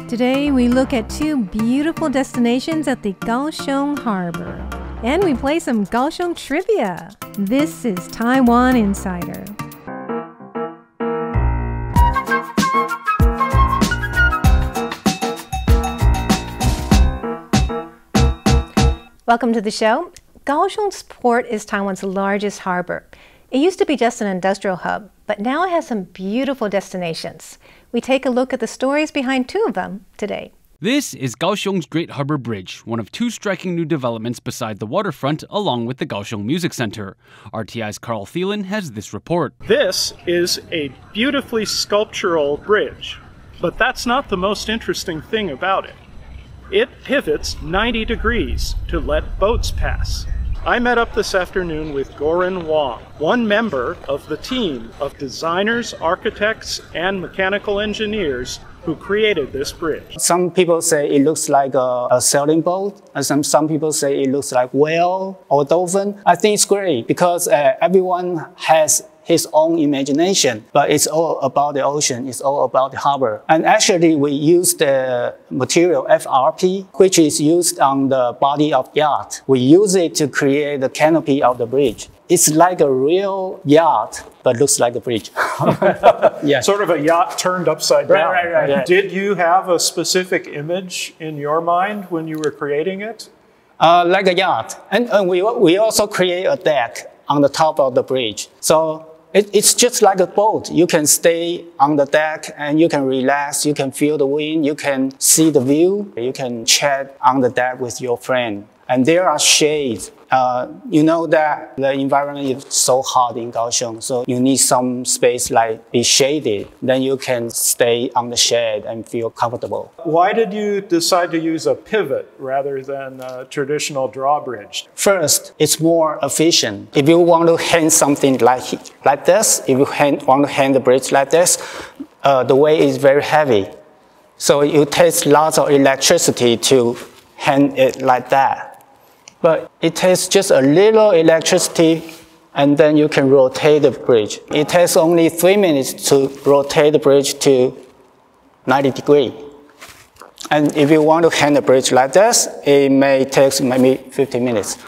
Today we look at two beautiful destinations at the Kaohsiung Harbor. And we play some Kaohsiung trivia. This is Taiwan Insider. Welcome to the show. Kaohsiung's port is Taiwan's largest harbor. It used to be just an industrial hub, but now it has some beautiful destinations. We take a look at the stories behind two of them today. This is Kaohsiung's Great Harbor Bridge, one of two striking new developments beside the waterfront along with the Kaohsiung Music Center. RTI's Carl Thielen has this report. This is a beautifully sculptural bridge, but that's not the most interesting thing about it. It pivots 90 degrees to let boats pass. I met up this afternoon with Goran Wong, one member of the team of designers, architects, and mechanical engineers who created this bridge. Some people say it looks like a sailing boat, and some people say it looks like whale or dolphin. I think it's great because everyone has his own imagination, but it's all about the ocean, it's all about the harbor. And actually we use the material FRP, which is used on the body of yacht. We use it to create the canopy of the bridge. It's like a real yacht, but looks like a bridge. Yeah. Sort of a yacht turned upside down. Right. Yeah. Did you have a specific image in your mind when you were creating it? Like a yacht. And we also create a deck on the top of the bridge. So it's just like a boat. You can stay on the deck and you can relax, you can feel the wind, you can see the view, you can chat on the deck with your friend. And there are shades. You know that the environment is so hot in Kaohsiung, so you need some space like be shaded. Then you can stay on the shade and feel comfortable. Why did you decide to use a pivot rather than a traditional drawbridge? First, it's more efficient. If you want to hang something like this, if you want to hang the bridge like this, the weight is very heavy. So it takes lots of electricity to hang it like that. But it takes just a little electricity and then you can rotate the bridge. It takes only 3 minutes to rotate the bridge to 90 degrees. And if you want to hang the bridge like this, it may take maybe 15 minutes.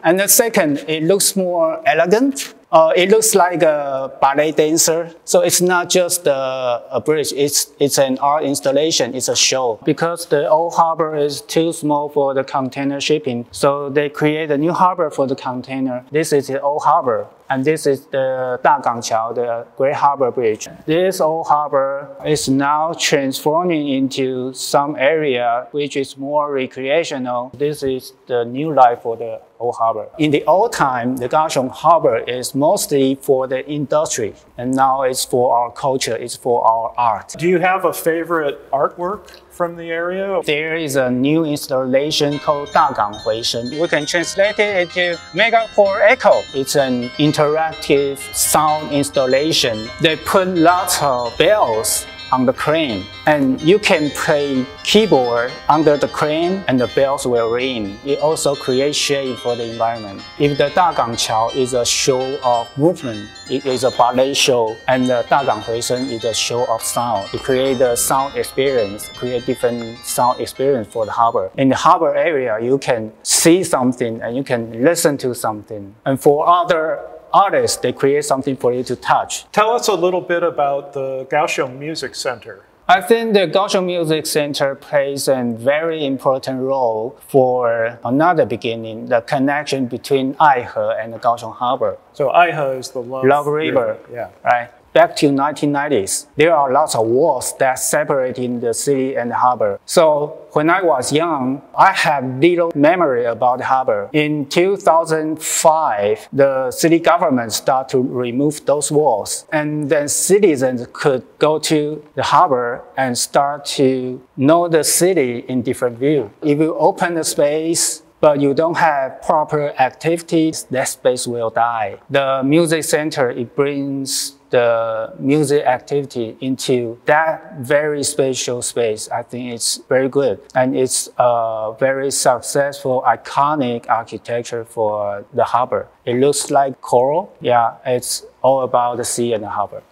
And the second, it looks more elegant. It looks like a ballet dancer. So it's not just a bridge, it's an art installation, it's a show. Because the old harbor is too small for the container shipping, so they create a new harbor for the container. This is the old harbor. And this is the Dagangqiao, the Great Harbor Bridge. This old harbor is now transforming into some area which is more recreational. This is the new life for the old harbor. In the old time, the Kaohsiung Harbor is mostly for the industry, and now it's for our culture, it's for our art. Do you have a favorite artwork from the area? There is a new installation called 大港回声. We can translate it into Mega for Echo. It's an interactive sound installation. They put lots of bells on the crane, and you can play keyboard under the crane and the bells will ring. It also creates shade for the environment. If the Dagangqiao is a show of movement, it is a ballet show, and the 大港回声 is a show of sound. It creates a sound experience, create different sound experience for the harbor. In the harbor area, you can see something and you can listen to something. And for other artists, they create something for you to touch. Tell us a little bit about the Kaohsiung Music Center. I think the Kaohsiung Music Center plays a very important role for another beginning, the connection between Aihe and the Kaohsiung Harbor. So Aihe is the Love River. Yeah. Right. Back to 1990s, there are lots of walls that separating the city and the harbor. So when I was young, I have little memory about the harbor. In 2005, the city government started to remove those walls. And then citizens could go to the harbor and start to know the city in different view. If you open the space, but you don't have proper activities, that space will die. The music center, it brings the music activity into that very special space. I think it's very good. And it's a very successful, iconic architecture for the harbor. It looks like coral. Yeah, it's all about the sea and the harbor.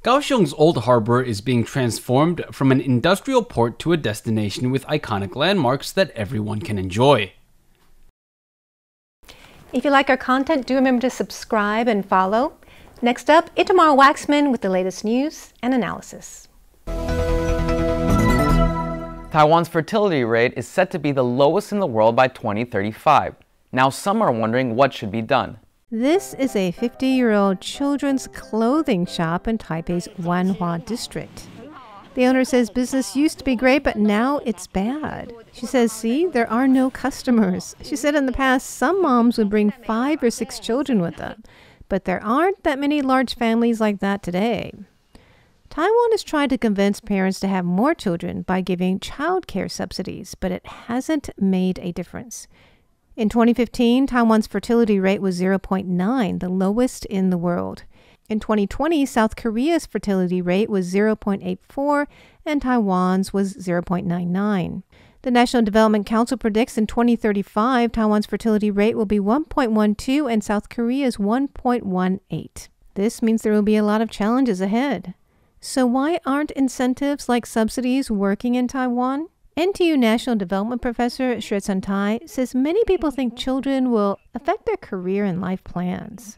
Kaohsiung's old harbor is being transformed from an industrial port to a destination with iconic landmarks that everyone can enjoy. If you like our content, do remember to subscribe and follow. Next up, Itamar Waksman with the latest news and analysis. Taiwan's fertility rate is set to be the lowest in the world by 2035. Now some are wondering what should be done. This is a 50-year-old children's clothing shop in Taipei's Wanhua district. The owner says business used to be great, but now it's bad. She says, see, there are no customers. She said in the past, some moms would bring 5 or 6 children with them, but there aren't that many large families like that today. Taiwan has tried to convince parents to have more children by giving child care subsidies, but it hasn't made a difference. In 2015, Taiwan's fertility rate was 0.9, the lowest in the world. In 2020, South Korea's fertility rate was 0.84 and Taiwan's was 0.99. The National Development Council predicts in 2035, Taiwan's fertility rate will be 1.12 and South Korea's 1.18. This means there will be a lot of challenges ahead. So why aren't incentives like subsidies working in Taiwan? NTU National Development Professor Xuecun Tai says many people think children will affect their career and life plans.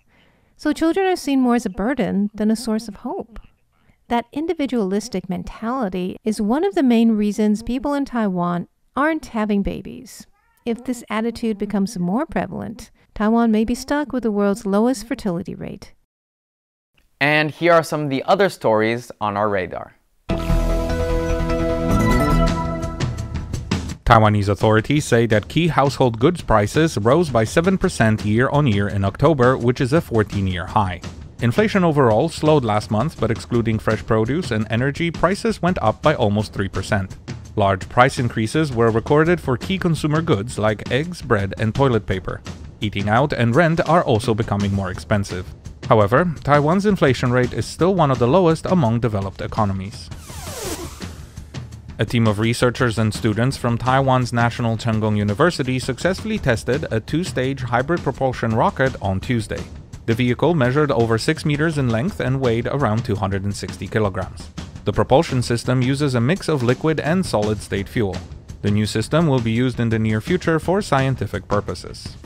So children are seen more as a burden than a source of hope. That individualistic mentality is one of the main reasons people in Taiwan aren't having babies. If this attitude becomes more prevalent, Taiwan may be stuck with the world's lowest fertility rate. And here are some of the other stories on our radar. Taiwanese authorities say that key household goods prices rose by 7% year-on-year in October, which is a 14-year high. Inflation overall slowed last month, but excluding fresh produce and energy, prices went up by almost 3%. Large price increases were recorded for key consumer goods like eggs, bread, and toilet paper. Eating out and rent are also becoming more expensive. However, Taiwan's inflation rate is still one of the lowest among developed economies. A team of researchers and students from Taiwan's National Cheng Kung University successfully tested a 2-stage hybrid propulsion rocket on Tuesday. The vehicle measured over 6 meters in length and weighed around 260 kilograms. The propulsion system uses a mix of liquid and solid-state fuel. The new system will be used in the near future for scientific purposes.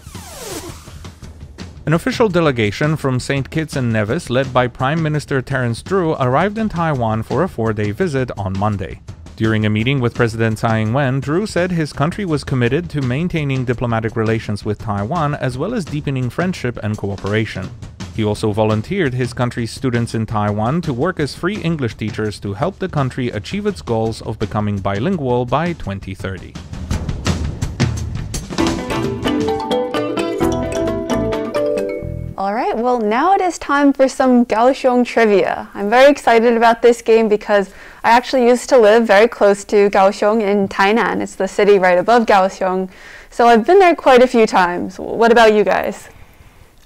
An official delegation from St. Kitts and Nevis, led by Prime Minister Terence Drew, arrived in Taiwan for a 4-day visit on Monday. During a meeting with President Tsai Ing-wen, Drew said his country was committed to maintaining diplomatic relations with Taiwan as well as deepening friendship and cooperation. He also volunteered his country's students in Taiwan to work as free English teachers to help the country achieve its goals of becoming bilingual by 2030. All right, well, now it is time for some Kaohsiung trivia. I'm very excited about this game because I actually used to live very close to Kaohsiung in Tainan. It's the city right above Kaohsiung. So I've been there quite a few times. What about you guys?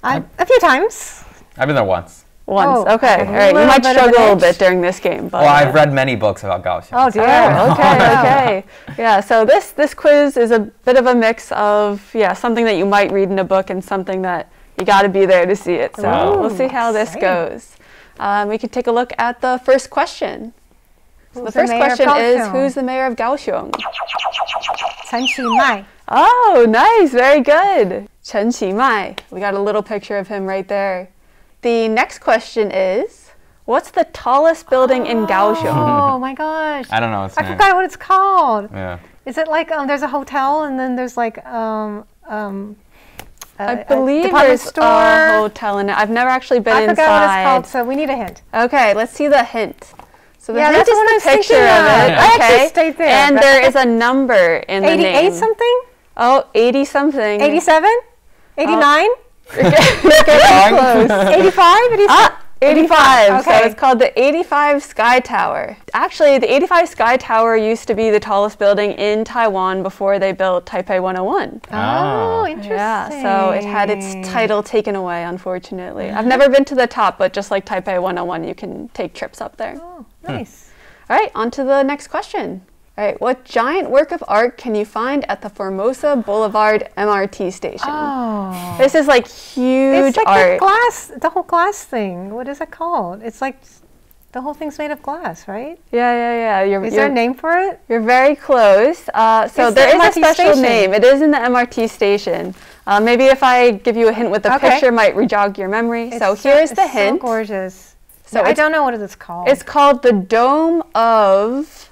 A few times. I've been there once. Once, okay. All right, you might struggle a little bit during this game. But, well, I've read many books about Kaohsiung. Oh, dear. Okay. Yeah, so this quiz is a bit of a mix of, something that you might read in a book and something that you got to be there to see it. So we'll see how this goes. We can take a look at the first question. So the first question is, who's the mayor of Kaohsiung? Chen Qimai. Oh, nice. Very good. Chen Qimai. We got a little picture of him right there. The next question is, what's the tallest building in Kaohsiung? Oh my gosh. I don't know its name. I forgot what it's called. Yeah. Is it like there's a hotel and then there's like I believe there's a hotel in it. I've never actually been inside. I forgot what it's called, so we need a hint. Okay, let's see the hint. So the hint that's is what the picture of it. I actually stayed there. And there is a number in the name. 88 something? Oh, 80 something. 87? 89? You're getting close. 85? 86? 85. Okay. So it's called the 85 Sky Tower. Actually, the 85 Sky Tower used to be the tallest building in Taiwan before they built Taipei 101. Oh, interesting. Yeah, so it had its title taken away, unfortunately. I've never been to the top, but just like Taipei 101, you can take trips up there. Oh, nice. All right, on to the next question. All right, what giant work of art can you find at the Formosa Boulevard MRT station? Oh. This is like huge it's like art. The whole glass thing. What is it called? It's like The whole thing's made of glass, right? Yeah. Is there a name for it? You're very close. So It's there the is a MRT special station. name. It is in the MRT station. Maybe if I give you a hint with the Okay. picture, might re-jog your memory. So here's the hint. So gorgeous. So I it's- don't know what it's called. It's called the Dome of...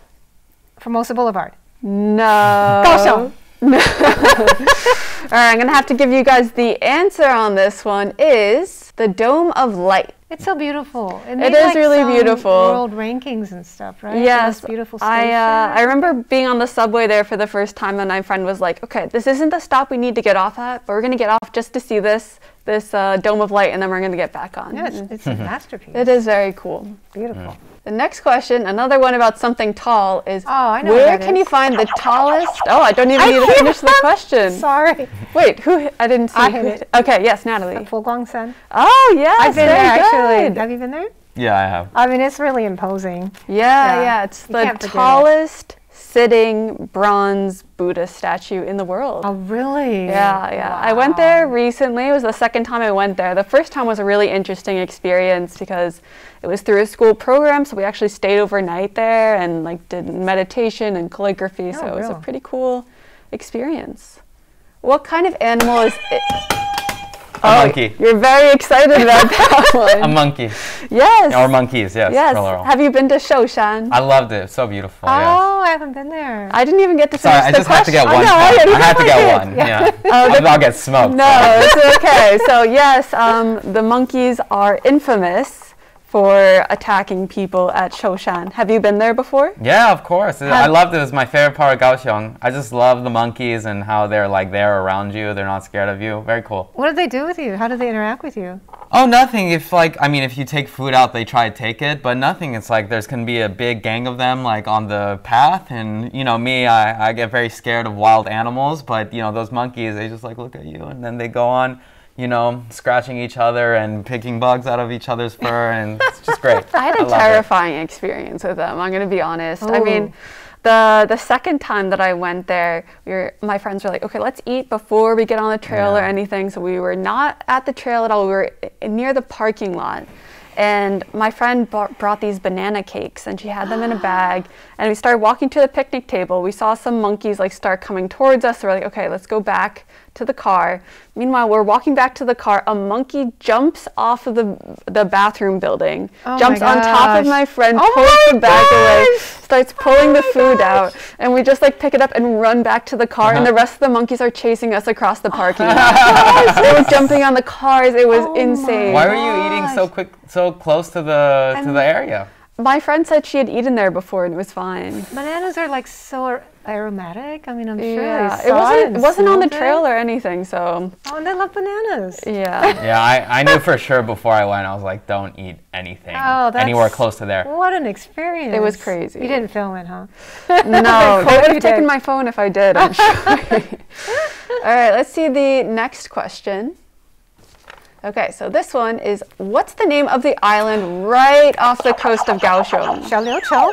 Formosa Boulevard. No. Kaohsiung. All right, I'm going to have to give you guys the answer on this one is the Dome of Light. It's so beautiful. It It made, is like, really some beautiful. World rankings and stuff, right? Yes, The most beautiful station. I remember being on the subway there for the first time, and my friend was like, "Okay, this isn't the stop we need to get off at, but we're going to get off just to see this Dome of Light, and then we're going to get back on." Yeah, it's a masterpiece. It is very cool. Beautiful. The next question, another one about something tall, is I know what where that can is. you find the tallest? Oh, I don't even need to finish the question. Sorry. Wait, I didn't see. I hit it. Okay, yes, Natalie. Fulguangsan. Oh, yes, I've been very there, actually. good. Have you been there? Yeah, I have. I mean, it's really imposing. Yeah, it's You the can't forget it. tallest sitting bronze Buddha statue in the world. Oh, really? Yeah. I went there recently. It was the second time I went there. The first time was a really interesting experience because it was through a school program, so we actually stayed overnight there and like did meditation and calligraphy. So it was a really? pretty cool experience. What kind of animal is it? A monkey. You're very excited about that one. A monkey. Yes. Or monkeys, yes. Yes. Plural. Have you been to Shoushan? I loved it. So beautiful. Yes. Oh, I haven't been there. I didn't even get to Sorry, finish I the just had to question. get one. I know, point. you I had to get definitely one. did. Yeah. I'll get smoked. No, it's okay. So yes, the monkeys are infamous for attacking people at Shoushan. Have you been there before? Yeah, of course. I loved it. It was my favorite part of Kaohsiung. I just love the monkeys and how they're like there around you. They're not scared of you. Very cool. What did they do with you? How did they interact with you? Oh, nothing. If if you take food out, they try to take it, but nothing. It's like there's gonna be a big gang of them like on the path, and me, I get very scared of wild animals, but those monkeys, they just like look at you, and then they go on, scratching each other and picking bugs out of each other's fur, and it's just great. I had a love it. terrifying experience with them. I'm going to be honest. I Oh. mean, the second time that I went there, my friends were like, "Okay, let's eat before we get on the trail or anything." So we were not at the trail at all. We were near the parking lot. And my friend brought these banana cakes, and she had them in a bag. And we started walking to the picnic table. We saw some monkeys like start coming towards us. So we're like, okay, let's go back to the car. Meanwhile, we're walking back to the car. A monkey jumps off of the bathroom building, Oh jumps my on top of gosh. my friend, Oh pulls my the bag away, gosh. starts pulling the food out, and we just like pick it up and run back to the car. And the rest of the monkeys are chasing us across the parking lot. They were jumping on the cars. It was insane. Why were you eating so close to the area? My friend said she had eaten there before and it was fine. Bananas are like so aromatic. I mean, I'm sure Yeah, they saw it wasn't on the smelled trail or anything, so Oh, and they love bananas. yeah. Yeah, I knew for sure before I went. I was like, don't eat anything anywhere close to there. What an experience. It was crazy. You didn't film it, huh? No, they course would you have taken did. my phone if I did, I'm sure. All right, let's see the next question. Okay, so this one is, what's the name of the island right off the coast of Kaohsiung? Xiaoliuqiu?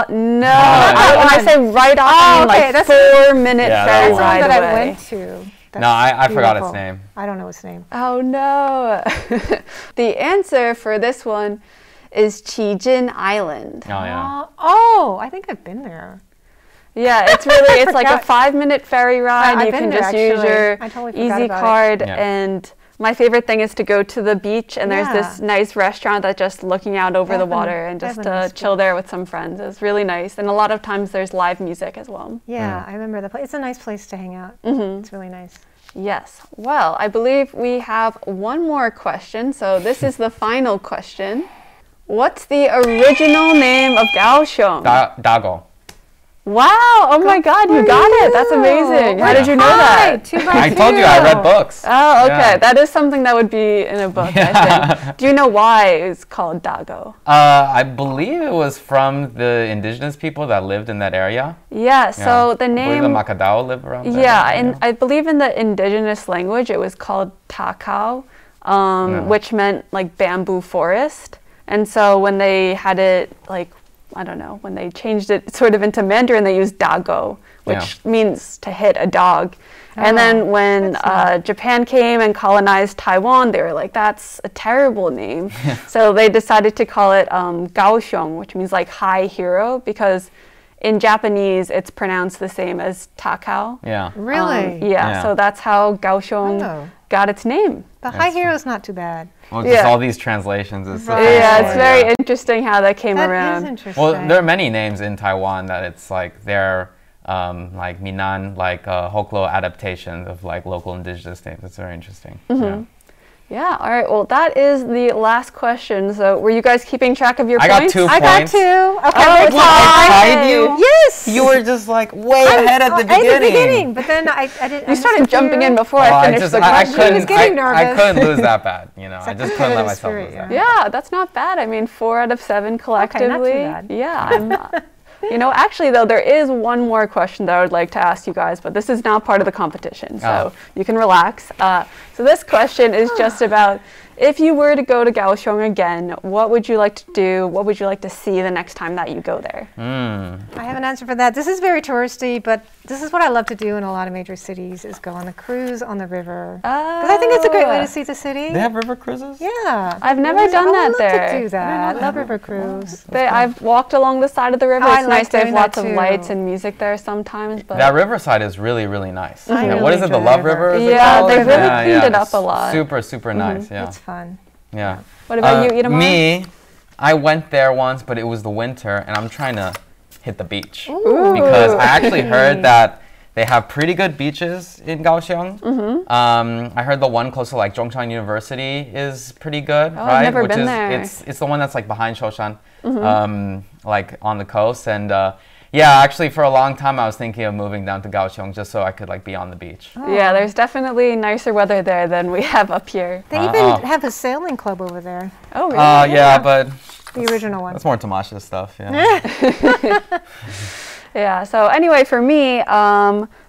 No. When I say right off, Oh, I mean okay, like that's- 4-minute Yeah, ferry That's the one ride that away. I went to. That's No, I forgot its beautiful. name. I don't know its name. Oh no. The answer for this one is Qijin Island. Oh yeah. I think I've been there. Yeah, it's really, it's like a forgot. 5-minute ferry ride. I've You been can there, just use actually. your I totally forgot Easy about it. card. Yeah. And my favorite thing is to go to the beach, and there's this Yeah. nice restaurant that's just looking out over the Devon- water, and just Devon is chill there with some friends. It's really nice. And a lot of times there's live music as well. Yeah, I remember the place. It's a nice place to hang out. It's really nice. Yes. Well, I believe we have one more question. So this is the final question. What's the original name of Kaohsiung? Dago. Wow! Oh my God, you got it! That's amazing. How did you know that? 2 by 2. I told you I read books. Oh, okay. Yeah. That is something that would be in a book, I think. Do you know why it's called Dago? I believe it was from the indigenous people that lived in that area. Yeah, so the I believe the name... Macadao live around there. Yeah, and I believe in the indigenous language it was called Takao, which meant like bamboo forest. And so when they had it like I don't know, when they changed it sort of into Mandarin, they used dago, which means to hit a dog. And then when Japan came and colonized Taiwan, they were like, that's a terrible name. So they decided to call it Kaohsiung, which means like high hero, because in Japanese it's pronounced the same as Takao. Yeah. Really? So that's how Kaohsiung got its name. But high hero is not too bad. Well, just all these translations. It's so it's very interesting how that came around. That is interesting. Well, there are many names in Taiwan that it's like they're like Minan, like Hoklo adaptations of like local indigenous names. It's very interesting. Yeah, all right. Well, that is the last question. So were you guys keeping track of your points? I got 2 points. I got 2. Okay, I tied you? Yes. You were just like way ahead at the beginning. At the beginning, but then I didn't. You started jumping in before I finished the question. I was getting nervous. I couldn't lose that bad, you know. I just couldn't let myself lose that. Yeah, that's not bad. I mean, 4 out of 7 collectively. Okay, not too bad. Yeah, you know, actually, though, there is one more question that I would like to ask you guys, but this is not part of the competition, so you can relax. So this question is just about, if you were to go to Kaohsiung again, what would you like to do? What would you like to see the next time that you go there? I have an answer for that. This is very touristy, but this is what I love to do in a lot of major cities, is go on a cruise on the river. Because I think it's a great way to see the city. They have river cruises? Yeah. I've never done that there. I would love to do that. I love river cruise. I've walked along the side of the river. I It's like nice. They have doing lots that of too. lights and music there sometimes. But that riverside is really, really nice. I really what is it, the enjoy Love the river. River? is it Yeah, called? they've really cleaned it up it's a lot. Super, super nice, yeah. It's fun. Yeah. What about you, Itamar? Me, I went there once, but it was the winter, and I'm trying to hit the beach. Ooh. Because I actually heard that they have pretty good beaches in Kaohsiung. I heard the one close to like Zhongshan University is pretty good, right? I've never Which been is there. it's the one that's like behind Shoshan, like on the coast. And yeah, actually for a long time I was thinking of moving down to Kaohsiung just so I could like be on the beach. Yeah, there's definitely nicer weather there than we have up here. They even have a sailing club over there. Oh, really? Yeah, but The original one. that's more Tamasha stuff, yeah. Yeah, so anyway, for me,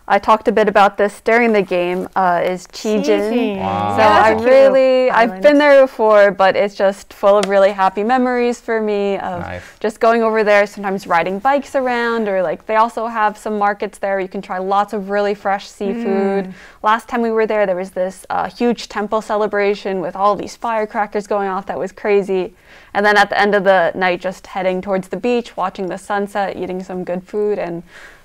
I talked a bit about this during the game, is Chijin. Wow. So Yeah, I that's a cute little I've island. been there before, but it's just full of really happy memories for me of just going over there, sometimes riding bikes around, or like they also have some markets there. You can try lots of really fresh seafood. Last time we were there, there was this huge temple celebration with all these firecrackers going off. That was crazy. And then at the end of the night, just heading towards the beach, watching the sunset, eating some good food, and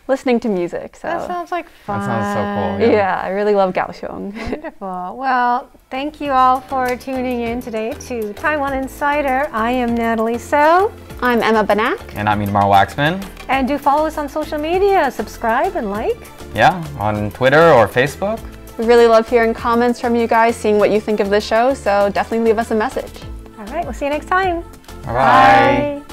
listening to music. So That sounds like fun. That sounds so cool. yeah, I really love Kaohsiung. Wonderful. Well, thank you all for tuning in today to Taiwan Insider. I am Natalie Tso. I'm Emma Banak. And I'm Itamar Waksman. And do follow us on social media. Subscribe and like. Yeah, on Twitter or Facebook. We really love hearing comments from you guys, seeing what you think of the show, so definitely leave us a message. All right, we'll see you next time. Bye. Bye.